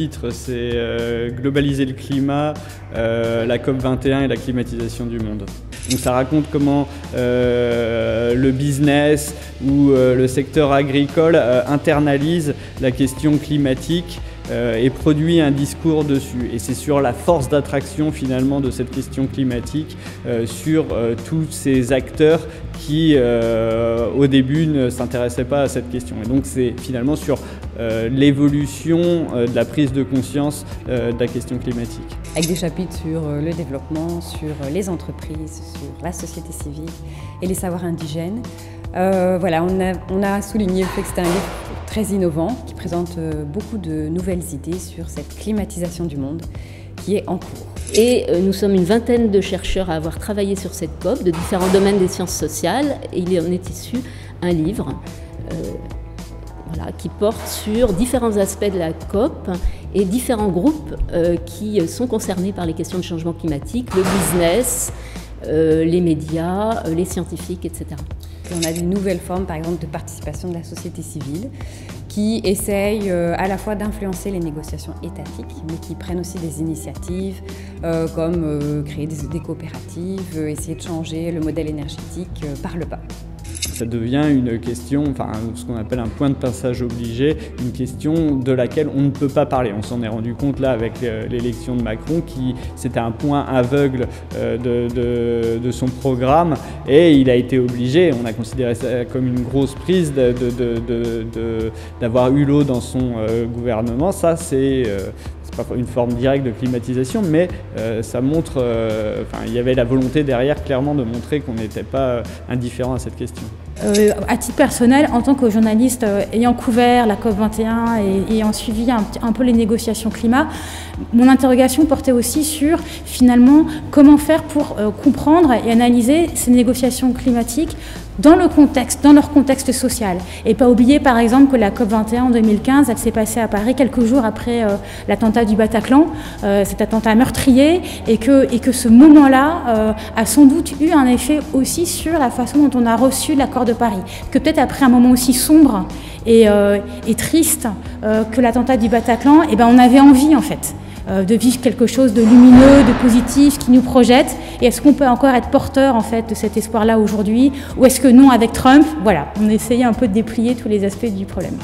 titre, c'est Globaliser le climat, la COP21 et la climatisation du monde. Donc ça raconte comment le business ou le secteur agricole internalise la question climatique et produit un discours dessus. Et c'est sur la force d'attraction finalement de cette question climatique sur tous ces acteurs qui au début ne s'intéressaient pas à cette question. Et donc c'est finalement sur l'évolution de la prise de conscience de la question climatique. Avec des chapitres sur le développement, sur les entreprises, sur la société civile et les savoirs indigènes. Voilà, on a souligné le fait que c'était un livre très innovant qui présente beaucoup de nouvelles idées sur cette climatisation du monde qui est en cours. Et nous sommes une vingtaine de chercheurs à avoir travaillé sur cette COP de différents domaines des sciences sociales et il en est issu un livre qui porte sur différents aspects de la COP et différents groupes qui sont concernés par les questions de changement climatique, le business, les médias, les scientifiques, etc. Et on a des nouvelles formes, par exemple, de participation de la société civile qui essayent à la fois d'influencer les négociations étatiques, mais qui prennent aussi des initiatives comme créer des coopératives, essayer de changer le modèle énergétique par le bas. Ça devient une question, enfin ce qu'on appelle un point de passage obligé, une question de laquelle on ne peut pas parler. On s'en est rendu compte là avec l'élection de Macron, qui c'était un point aveugle de son programme et il a été obligé, on a considéré ça comme une grosse prise d'avoir eu l'eau dans son gouvernement. Ça c'est pas une forme directe de climatisation, mais ça montre, il y avait la volonté derrière clairement de montrer qu'on n'était pas indifférent à cette question. À titre personnel, en tant que journaliste ayant couvert la COP21 et ayant suivi un peu les négociations climat, mon interrogation portait aussi sur finalement comment faire pour comprendre et analyser ces négociations climatiques dans leur contexte social. Et pas oublier par exemple que la COP21 en 2015, elle s'est passée à Paris quelques jours après l'attentat du Bataclan, cet attentat meurtrier, et que ce moment-là a sans doute eu un effet aussi sur la façon dont on a reçu l'accord de Paris. Que peut-être après un moment aussi sombre et triste que l'attentat du Bataclan, on avait envie en fait de vivre quelque chose de lumineux, de positif, qui nous projette. Et est-ce qu'on peut encore être porteur en fait de cet espoir-là aujourd'hui, ou est-ce que non, avec Trump, voilà, on essayait un peu de déplier tous les aspects du problème.